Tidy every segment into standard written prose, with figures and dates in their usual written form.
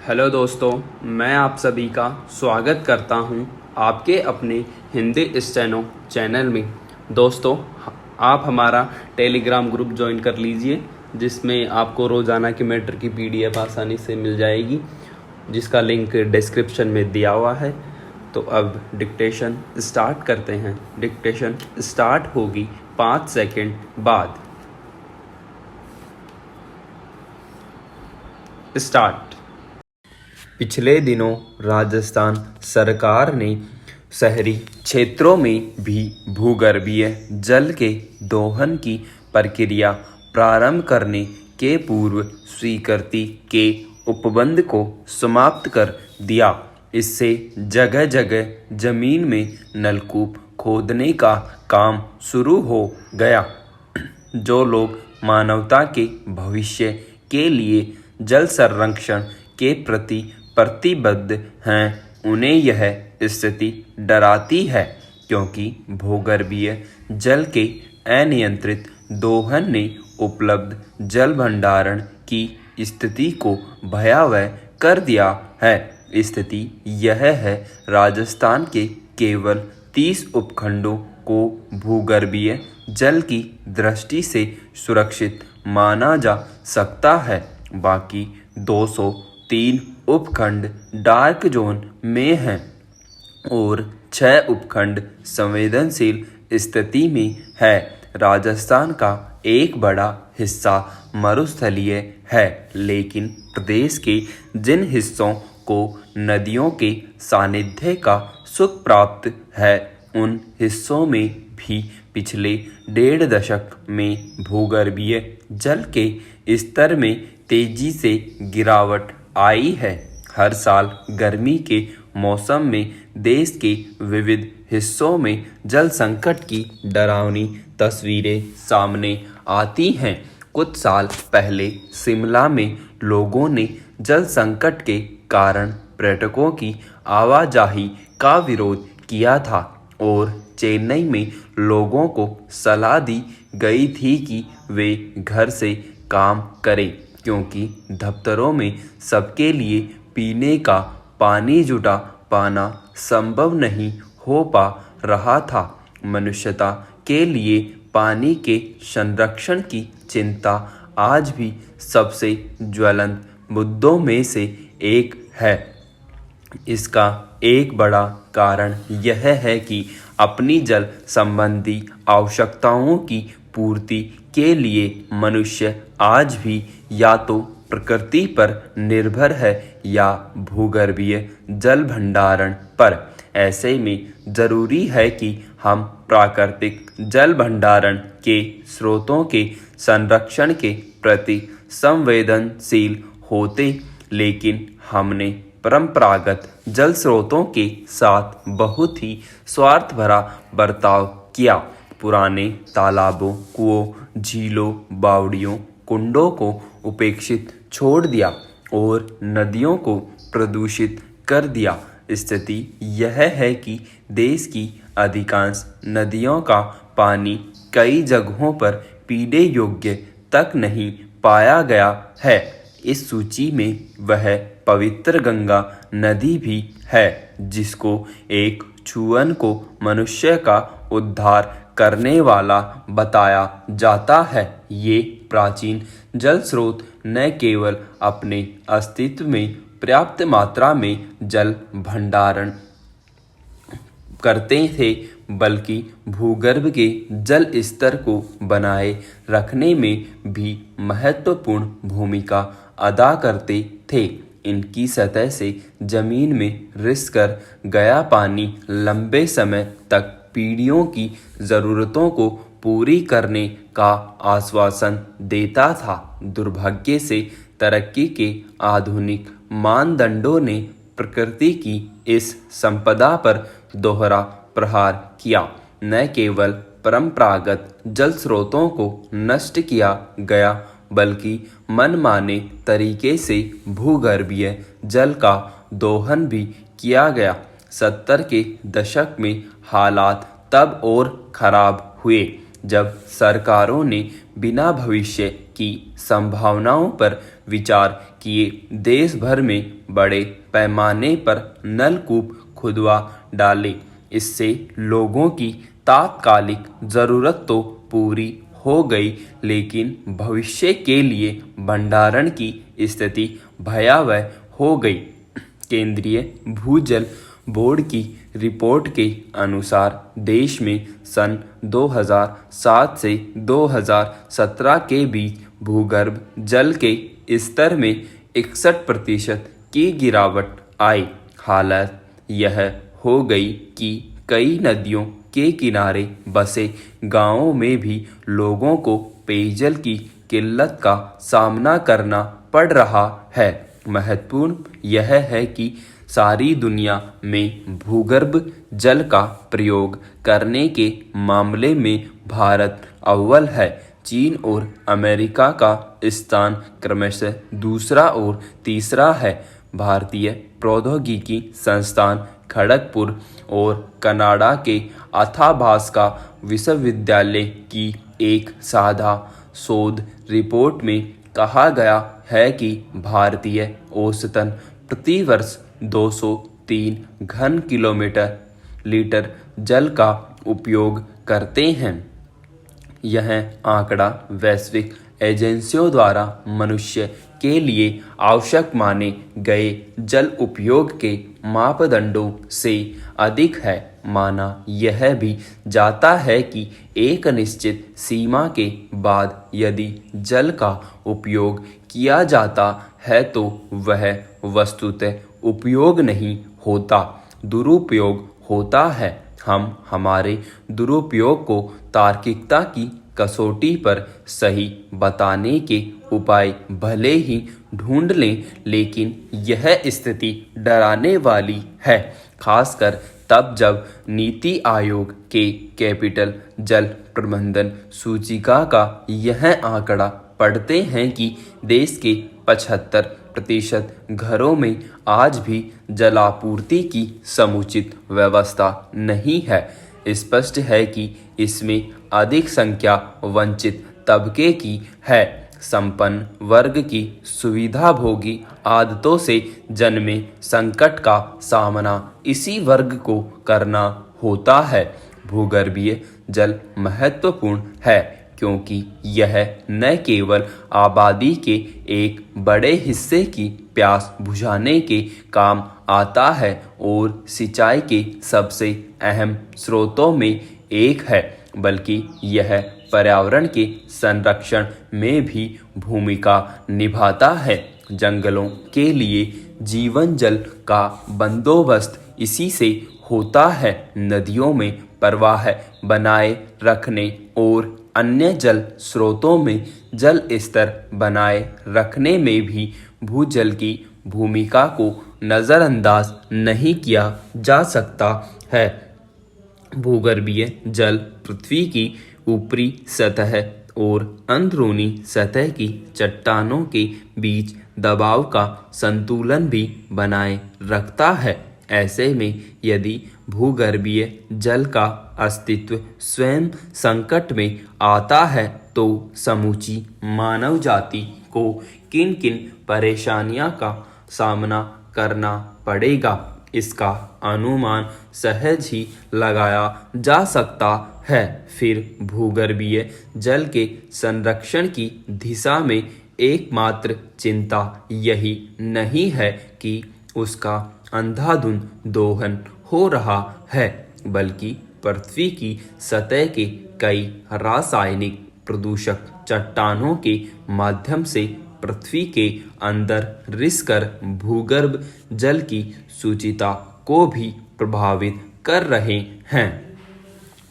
Hello दोस्तों, मैं आप सभी का स्वागत करता हूं आपके अपने हिंदी स्टेनो चैनल में। दोस्तों, आप हमारा टेलीग्राम ग्रुप ज्वाइन कर लीजिए, जिसमें आपको रोज़ाना की मैटर की पीडीएफ आसानी से मिल जाएगी, जिसका लिंक डिस्क्रिप्शन में दिया हुआ है। तो अब डिक्टेशन स्टार्ट करते हैं। डिक्टेशन स्टार्ट होगी 5 सेकंड बाद। स्टार्ट। पिछले दिनों राजस्थान सरकार ने शहरी क्षेत्रों में भी भूगर्भीय जल के दोहन की प्रक्रिया प्रारंभ करने के पूर्व स्वीकृति के उपबंध को समाप्त कर दिया। इससे जगह जगह जमीन में नलकूप खोदने का काम शुरू हो गया। जो लोग मानवता के भविष्य के लिए जल संरक्षण के प्रति प्रतिबद्ध हैं, उन्हें यह स्थिति डराती है, क्योंकि भूगर्भीय जल के अनियंत्रित दोहन ने उपलब्ध जल भंडारण की स्थिति को भयावह कर दिया है। स्थिति यह है, राजस्थान के केवल 30 उपखंडों को भूगर्भीय जल की दृष्टि से सुरक्षित माना जा सकता है। बाकी 203 उपखंड डार्क जोन में हैं और 6 उपखंड संवेदनशील स्थिति में है। राजस्थान का एक बड़ा हिस्सा मरुस्थलीय है, लेकिन प्रदेश के जिन हिस्सों को नदियों के सानिध्य का सुख प्राप्त है, उन हिस्सों में भी पिछले 1.5 दशक में भूगर्भीय जल के स्तर में तेजी से गिरावट आई है। हर साल गर्मी के मौसम में देश के विविध हिस्सों में जल संकट की डरावनी तस्वीरें सामने आती हैं। कुछ साल पहले शिमला में लोगों ने जल संकट के कारण पर्यटकों की आवाजाही का विरोध किया था और चेन्नई में लोगों को सलाह दी गई थी कि वे घर से काम करें, क्योंकि दफ्तरों में सबके लिए पीने का पानी जुटा पाना संभव नहीं हो पा रहा था। मनुष्यता के लिए पानी के संरक्षण की चिंता आज भी सबसे ज्वलंत मुद्दों में से एक है। इसका एक बड़ा कारण यह है कि अपनी जल संबंधी आवश्यकताओं की पूर्ति के लिए मनुष्य आज भी या तो प्रकृति पर निर्भर है या भूगर्भीय जल भंडारण पर। ऐसे में जरूरी है कि हम प्राकृतिक जल भंडारण के स्रोतों के संरक्षण के प्रति संवेदनशील होते, लेकिन हमने परंपरागत जल स्रोतों के साथ बहुत ही स्वार्थ भरा बर्ताव किया। पुराने तालाबों, कुओं, झीलों, बावड़ियों, कुंडों को उपेक्षित छोड़ दिया और नदियों को प्रदूषित कर दिया। स्थिति यह है कि देश की अधिकांश नदियों का पानी कई जगहों पर पीने योग्य तक नहीं पाया गया है। इस सूची में वह पवित्र गंगा नदी भी है, जिसको एक छुअन को मनुष्य का उद्धार करने वाला बताया जाता है। ये प्राचीन जल स्रोत न केवल अपने अस्तित्व में पर्याप्त मात्रा में जल भंडारण करते थे, बल्कि भूगर्भ के जल स्तर को बनाए रखने में भी महत्वपूर्ण भूमिका अदा करते थे। इनकी सतह से जमीन में रिस कर गया पानी लंबे समय तक पीढ़ियों की ज़रूरतों को पूरी करने का आश्वासन देता था। दुर्भाग्य से तरक्की के आधुनिक मानदंडों ने प्रकृति की इस संपदा पर दोहरा प्रहार किया। न केवल परंपरागत जल स्रोतों को नष्ट किया गया, बल्कि मनमाने तरीके से भूगर्भीय जल का दोहन भी किया गया। 70 के दशक में हालात तब और खराब हुए जब सरकारों ने बिना भविष्य की संभावनाओं पर विचार किए देश भर में बड़े पैमाने पर नलकूप खुदवा डाले। इससे लोगों की तात्कालिक ज़रूरत तो पूरी हो गई, लेकिन भविष्य के लिए भंडारण की स्थिति भयावह हो गई। केंद्रीय भूजल बोर्ड की रिपोर्ट के अनुसार देश में सन 2007 से 2017 के बीच भूगर्भ जल के स्तर में 61% की गिरावट आई। हालत यह हो गई कि कई नदियों के किनारे बसे गांवों में भी लोगों को पेयजल की किल्लत का सामना करना पड़ रहा है। महत्वपूर्ण यह है कि सारी दुनिया में भूगर्भ जल का प्रयोग करने के मामले में भारत अव्वल है। चीन और अमेरिका का स्थान क्रमशः दूसरा और तीसरा है। भारतीय प्रौद्योगिकी संस्थान खड़गपुर और कनाडा के अथाबास्का विश्वविद्यालय की एक साझा शोध रिपोर्ट में कहा गया है कि भारतीय औसतन प्रति वर्ष 203 घन किलोमीटर लीटर जल का उपयोग करते हैं। यह आंकड़ा वैश्विक एजेंसियों द्वारा मनुष्य के लिए आवश्यक माने गए जल उपयोग के मापदंडों से अधिक है। माना यह भी जाता है कि एक निश्चित सीमा के बाद यदि जल का उपयोग किया जाता है तो वह वस्तुतः उपयोग नहीं होता, दुरुपयोग होता है। हम हमारे दुरुपयोग को तार्किकता की कसौटी पर सही बताने के उपाय भले ही ढूंढ लें, लेकिन यह स्थिति डराने वाली है, खासकर तब जब नीति आयोग के कैपिटल जल प्रबंधन सूचिका का यह आंकड़ा पढ़ते हैं कि देश के 75% घरों में आज भी जलापूर्ति की समुचित व्यवस्था नहीं है। स्पष्ट है कि इसमें अधिक संख्या वंचित तबके की है। संपन्न वर्ग की सुविधाभोगी आदतों से जन्मे संकट का सामना इसी वर्ग को करना होता है। भूगर्भीय जल महत्वपूर्ण है क्योंकि यह न केवल आबादी के एक बड़े हिस्से की प्यास बुझाने के काम आता है और सिंचाई के सबसे अहम स्रोतों में एक है, बल्कि यह पर्यावरण के संरक्षण में भी भूमिका निभाता है। जंगलों के लिए जीवन जल का बंदोबस्त इसी से होता है। नदियों में प्रवाह बनाए रखने और अन्य जल स्रोतों में जल स्तर बनाए रखने में भी भूजल की भूमिका को नज़रअंदाज नहीं किया जा सकता है। भूगर्भीय जल पृथ्वी की ऊपरी सतह और अंदरूनी सतह की चट्टानों के बीच दबाव का संतुलन भी बनाए रखता है। ऐसे में यदि भूगर्भीय जल का अस्तित्व स्वयं संकट में आता है तो समूची मानव जाति को किन किन परेशानियों का सामना करना पड़ेगा, इसका अनुमान सहज ही लगाया जा सकता है। फिर भूगर्भीय जल के संरक्षण की दिशा में एकमात्र चिंता यही नहीं है कि उसका अंधाधुंध दोहन हो रहा है, बल्कि पृथ्वी की सतह के कई रासायनिक प्रदूषक चट्टानों के माध्यम से पृथ्वी के अंदर रिस कर भूगर्भ जल की शुचिता को भी प्रभावित कर रहे हैं।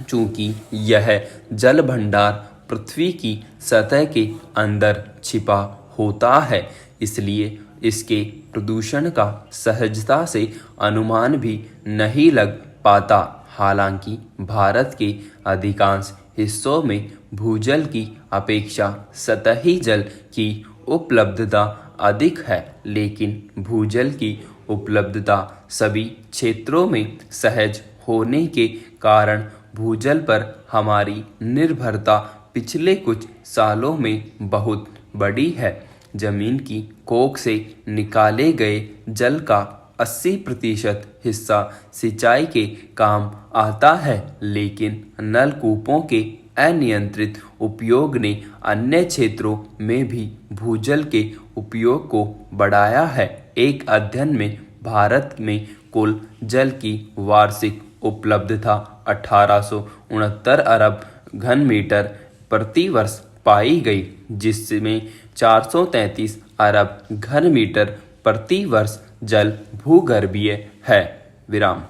चूंकि यह जल भंडार पृथ्वी की सतह के अंदर छिपा होता है, इसलिए इसके प्रदूषण का सहजता से अनुमान भी नहीं लग पाता। हालांकि भारत के अधिकांश हिस्सों में भूजल की अपेक्षा सतही जल की उपलब्धता अधिक है, लेकिन भूजल की उपलब्धता सभी क्षेत्रों में सहज होने के कारण भूजल पर हमारी निर्भरता पिछले कुछ सालों में बहुत बढ़ी है। जमीन की कोख से निकाले गए जल का 80% हिस्सा सिंचाई के काम आता है, लेकिन नलकूपों के अनियंत्रित उपयोग ने अन्य क्षेत्रों में भी भूजल के उपयोग को बढ़ाया है। एक अध्ययन में भारत में कुल जल की वार्षिक उपलब्धता 1869 अरब घन मीटर प्रति वर्ष पाई गई, जिसमें 433 अरब घन मीटर प्रति वर्ष जल भूगर्भीय है। विराम।